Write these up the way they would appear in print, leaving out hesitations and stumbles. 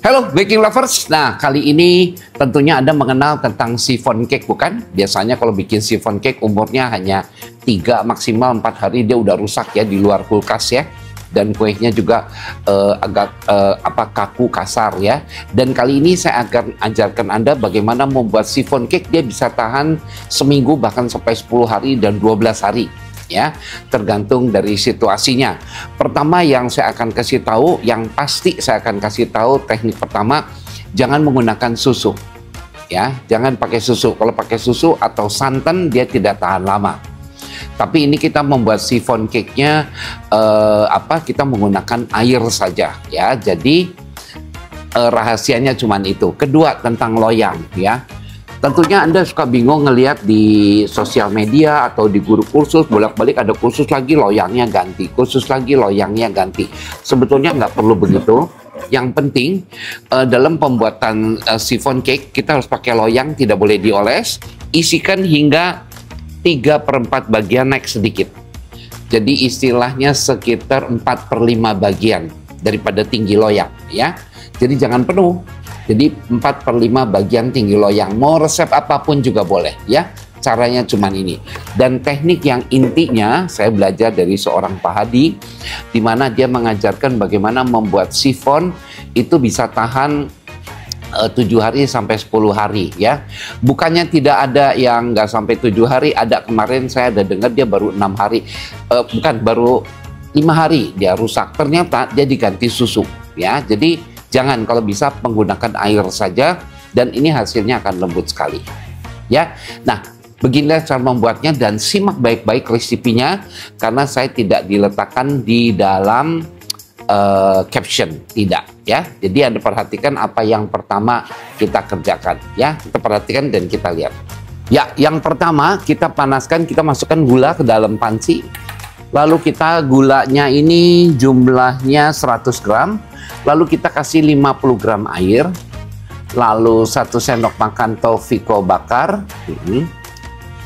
Halo baking lovers, nah kali ini tentunya Anda mengenal tentang chiffon cake bukan? Biasanya kalau bikin chiffon cake umurnya hanya 3 maksimal 4 hari dia udah rusak ya di luar kulkas ya. Dan kuenya juga agak kaku kasar ya. Dan kali ini saya akan ajarkan Anda bagaimana membuat chiffon cake dia bisa tahan seminggu bahkan sampai 10 hari dan 12 hari. Ya, tergantung dari situasinya. Pertama yang saya akan kasih tahu, yang pasti saya akan kasih tahu teknik pertama, jangan menggunakan susu. Ya, jangan pakai susu. Kalau pakai susu atau santan dia tidak tahan lama. Tapi ini kita membuat chiffon cake-nya kita menggunakan air saja ya. Jadi rahasianya cuman itu. Kedua tentang loyang ya. Tentunya Anda suka bingung ngelihat di sosial media atau di guru kursus, bolak-balik ada kursus lagi loyangnya ganti, kursus lagi loyangnya ganti. Sebetulnya nggak perlu begitu. Yang penting dalam pembuatan chiffon cake kita harus pakai loyang, tidak boleh dioles. Isikan hingga 3/4 bagian naik sedikit. Jadi istilahnya sekitar 4/5 bagian daripada tinggi loyang ya. Jadi jangan penuh. Jadi 4/5 bagian tinggi loyang. Mau resep apapun juga boleh ya. Caranya cuman ini. Dan teknik yang intinya saya belajar dari seorang Pak Hadi, di mana dia mengajarkan bagaimana membuat chiffon itu bisa tahan 7 hari sampai 10 hari ya. Bukannya tidak ada yang nggak sampai 7 hari, ada kemarin saya ada dengar dia baru 6 hari. Baru 5 hari dia rusak. Ternyata dia diganti susu ya. Jadi jangan, kalau bisa menggunakan air saja dan ini hasilnya akan lembut sekali. Ya. Nah, beginilah cara membuatnya dan simak baik-baik resepnya karena saya tidak diletakkan di dalam caption, tidak ya. Jadi Anda perhatikan apa yang pertama kita kerjakan ya. Kita perhatikan dan kita lihat. Ya, yang pertama kita panaskan, kita masukkan gula ke dalam panci. Lalu kita gulanya ini jumlahnya 100 gram. Lalu kita kasih 50 gram air. Lalu 1 sendok makan tofiko bakar.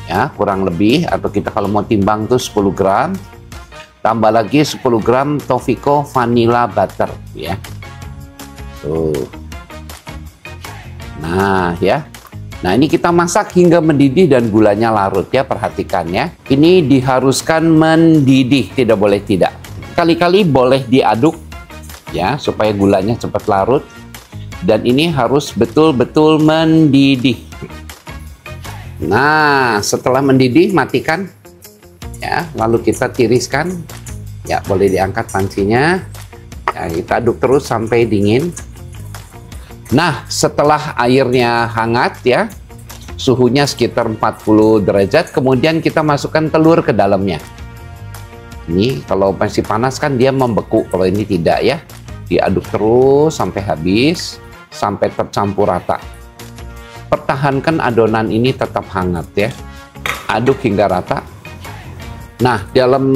Ya, kurang lebih. Atau kita kalau mau timbang tuh 10 gram. Tambah lagi 10 gram tofiko vanilla butter. Ya. Tuh. Nah, ya. Nah, ini kita masak hingga mendidih dan gulanya larut ya, perhatikan ya. Ini diharuskan mendidih, tidak boleh tidak. Kali-kali boleh diaduk ya, supaya gulanya cepat larut. Dan ini harus betul-betul mendidih. Nah, setelah mendidih, matikan. Ya, lalu kita tiriskan. Ya, boleh diangkat pancinya. Ya, kita aduk terus sampai dingin. Nah, setelah airnya hangat ya, suhunya sekitar 40 derajat, kemudian kita masukkan telur ke dalamnya. Ini kalau masih panas kan dia membeku, kalau ini tidak ya. Diaduk terus sampai habis, sampai tercampur rata. Pertahankan adonan ini tetap hangat ya. Aduk hingga rata. Nah, dalam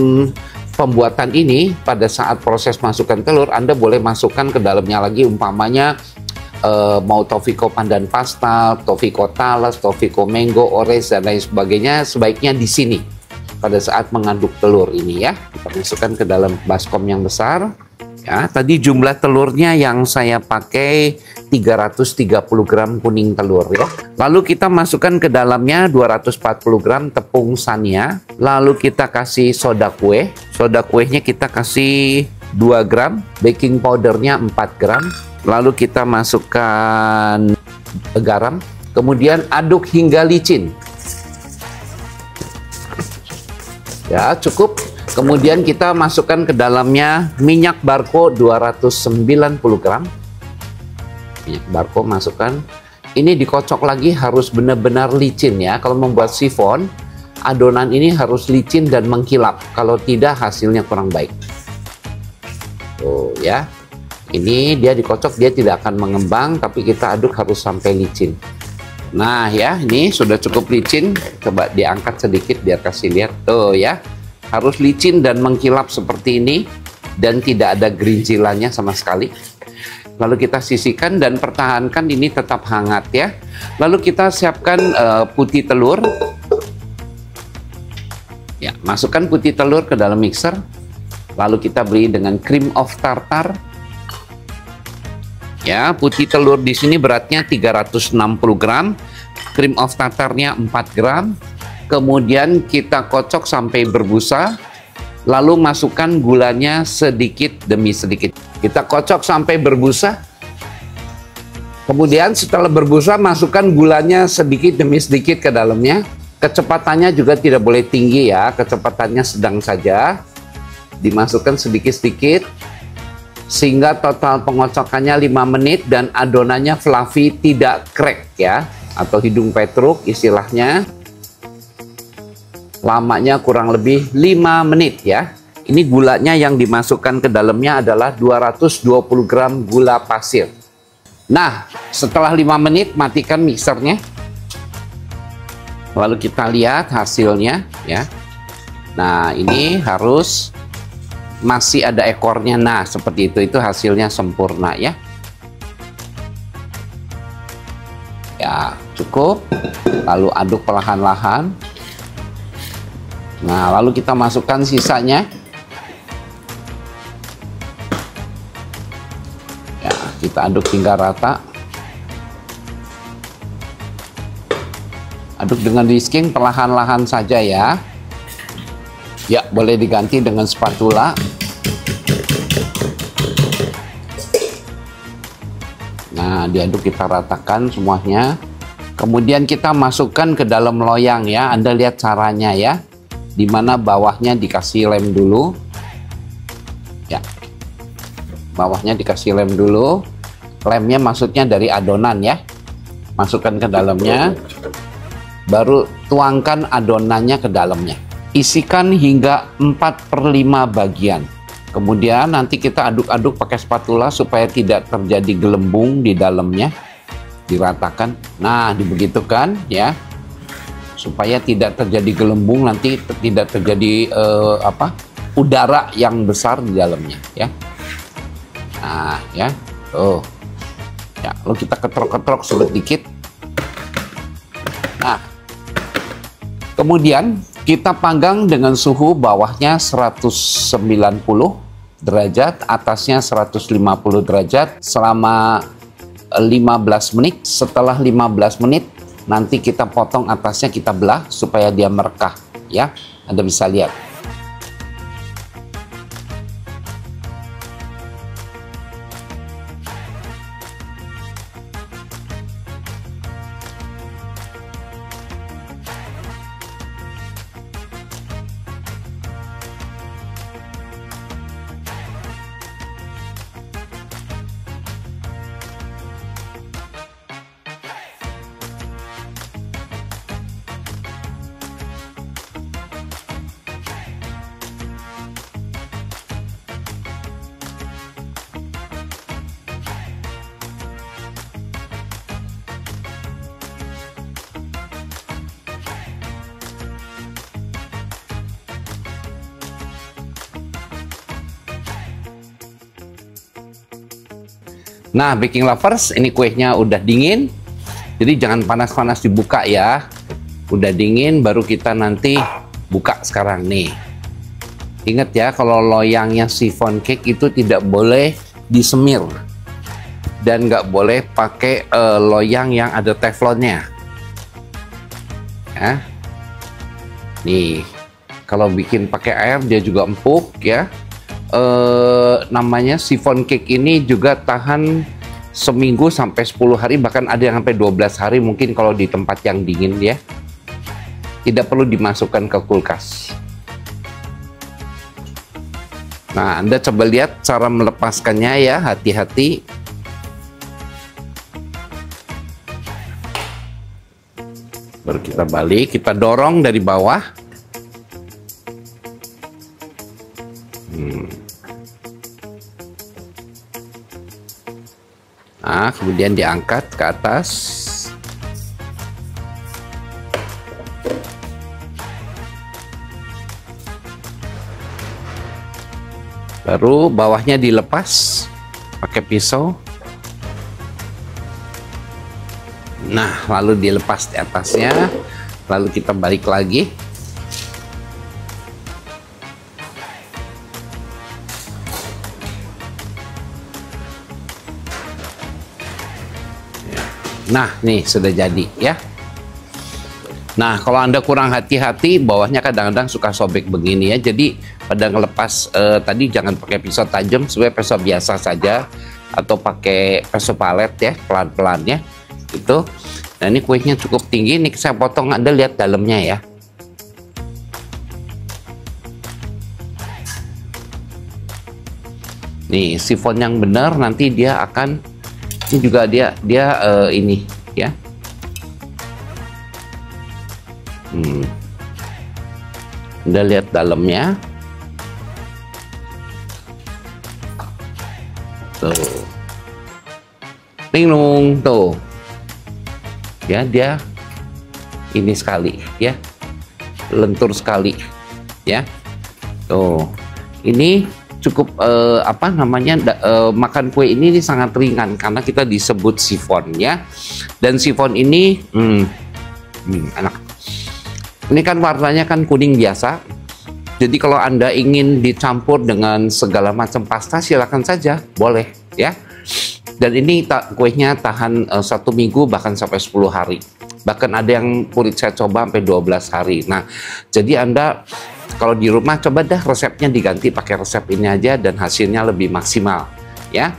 pembuatan ini, pada saat proses masukkan telur, Anda boleh masukkan ke dalamnya lagi umpamanya mau tofiko pandan pasta, tofiko talas, tofiko mango, orange dan lain sebagainya, sebaiknya di sini pada saat mengaduk telur ini ya. Kita masukkan ke dalam baskom yang besar. Ya, tadi jumlah telurnya yang saya pakai 330 gram kuning telur ya. Lalu kita masukkan ke dalamnya 240 gram tepung sania. Lalu kita kasih soda kue. Soda kuenya kita kasih 2 gram, baking powdernya 4 gram. Lalu kita masukkan garam, kemudian aduk hingga licin. Ya, cukup. Kemudian kita masukkan ke dalamnya minyak barko 290 gram. Minyak barko masukkan. Ini dikocok lagi, harus benar-benar licin ya. Kalau membuat chiffon, adonan ini harus licin dan mengkilap. Kalau tidak, hasilnya kurang baik. Tuh ya. Ini dia dikocok, dia tidak akan mengembang, tapi kita aduk harus sampai licin. Nah ya, ini sudah cukup licin. Coba diangkat sedikit biar kasih lihat. Tuh ya, harus licin dan mengkilap seperti ini. Dan tidak ada gerinjilannya sama sekali. Lalu kita sisihkan dan pertahankan ini tetap hangat ya. Lalu kita siapkan putih telur. Ya, masukkan putih telur ke dalam mixer. Lalu kita beri dengan cream of tartar. Ya, putih telur di sini beratnya 360 gram, cream of tartarnya 4 gram. Kemudian kita kocok sampai berbusa, lalu masukkan gulanya sedikit demi sedikit. Kita kocok sampai berbusa. Kemudian setelah berbusa, masukkan gulanya sedikit demi sedikit ke dalamnya. Kecepatannya juga tidak boleh tinggi ya, kecepatannya sedang saja. Dimasukkan sedikit-sedikit sehingga total pengocokannya 5 menit dan adonannya fluffy, tidak crack ya, atau hidung petruk istilahnya. Lamanya kurang lebih 5 menit ya. Ini gulanya yang dimasukkan ke dalamnya adalah 220 gram gula pasir. Nah, setelah 5 menit matikan mixernya. Lalu kita lihat hasilnya ya. Nah, ini harus masih ada ekornya. Nah, seperti itu hasilnya sempurna ya. Ya, cukup. Lalu aduk perlahan-lahan. Nah, lalu kita masukkan sisanya. Ya, kita aduk hingga rata. Aduk dengan whisking perlahan-lahan saja ya. Ya, boleh diganti dengan spatula. Nah, diaduk kita ratakan semuanya. Kemudian kita masukkan ke dalam loyang ya. Anda lihat caranya ya. Dimana bawahnya dikasih lem dulu. Ya. Bawahnya dikasih lem dulu. Lemnya maksudnya dari adonan ya. Masukkan ke dalamnya. Baru tuangkan adonannya ke dalamnya. Isikan hingga 4/5 bagian. Kemudian nanti kita aduk-aduk pakai spatula supaya tidak terjadi gelembung di dalamnya. Diratakan. Nah, dibegitukan ya. Supaya tidak terjadi gelembung, nanti tidak terjadi udara yang besar di dalamnya ya. Nah, ya. Tuh. Ya, lalu kita ketrok-ketrok sedikit. Nah, kemudian kita panggang dengan suhu bawahnya 190 derajat, atasnya 150 derajat selama 15 menit. Setelah 15 menit, nanti kita potong atasnya, kita belah supaya dia merekah ya. Anda bisa lihat. Nah, baking lovers, ini kuenya udah dingin. Jadi jangan panas-panas dibuka ya. Udah dingin, baru kita nanti buka sekarang nih. Ingat ya, kalau loyangnya chiffon cake itu tidak boleh disemir. Dan nggak boleh pakai loyang yang ada teflonnya. Ya. Nih, kalau bikin pakai air dia juga empuk ya. Namanya chiffon cake ini juga tahan seminggu sampai 10 hari, bahkan ada yang sampai 12 hari mungkin kalau di tempat yang dingin ya. Tidak perlu dimasukkan ke kulkas. Nah, Anda coba lihat cara melepaskannya ya, hati-hati. Baru kita balik, kita dorong dari bawah. Nah, kemudian diangkat ke atas. Baru bawahnya dilepas pakai pisau. Nah, lalu dilepas di atasnya. Lalu kita balik lagi. Nah, nih sudah jadi ya. Nah, kalau Anda kurang hati-hati, bawahnya kadang-kadang suka sobek begini ya. Jadi pada ngelepas tadi jangan pakai pisau tajam, sebenarnya pisau biasa saja atau pakai pisau palet ya, pelan-pelan ya. Gitu. Nah, ini kuenya cukup tinggi, nih saya potong, Anda lihat dalamnya ya. Nih, sifon yang benar nanti dia akan, ini juga dia ini ya. Anda lihat dalamnya. Tuh. Linglung tuh. Ya, dia ini sekali ya. Lentur sekali ya. Tuh. Ini cukup apa namanya makan kue ini sangat ringan karena kita disebut sifon ya. Dan sifon ini enak. Ini kan warnanya kan kuning biasa. Jadi kalau Anda ingin dicampur dengan segala macam pasta, silakan saja, boleh ya. Dan ini kuenya tahan 1 minggu bahkan sampai 10 hari. Bahkan ada yang kulit saya coba sampai 12 hari. Nah, jadi Anda kalau di rumah coba dah resepnya diganti pakai resep ini aja dan hasilnya lebih maksimal ya.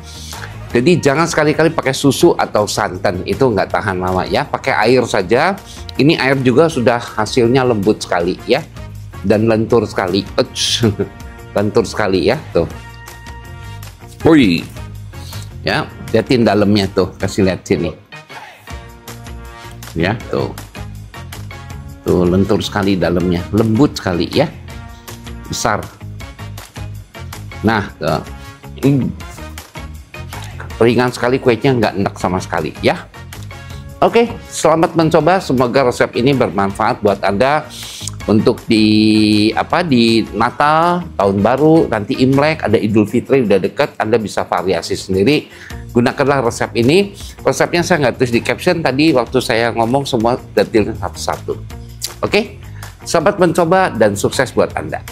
Jadi jangan sekali-kali pakai susu atau santan, itu nggak tahan lama ya. Pakai air saja. Ini air juga sudah hasilnya lembut sekali ya. Dan lentur sekali. Lentur sekali ya tuh. Wih. Ya, lihatin dalamnya tuh, kasih lihat sini. Ya, tuh. Tuh lentur sekali dalamnya, lembut sekali ya. Besar. Nah, tuh. Ringan sekali kuenya, nggak enak sama sekali ya. Oke, selamat mencoba. Semoga resep ini bermanfaat buat Anda untuk di Natal, Tahun Baru, nanti Imlek, ada Idul Fitri udah dekat, Anda bisa variasi sendiri. Gunakanlah resep ini. Resepnya saya nggak tulis di caption tadi waktu saya ngomong, semua detailnya satu-satu. Oke, selamat mencoba dan sukses buat Anda.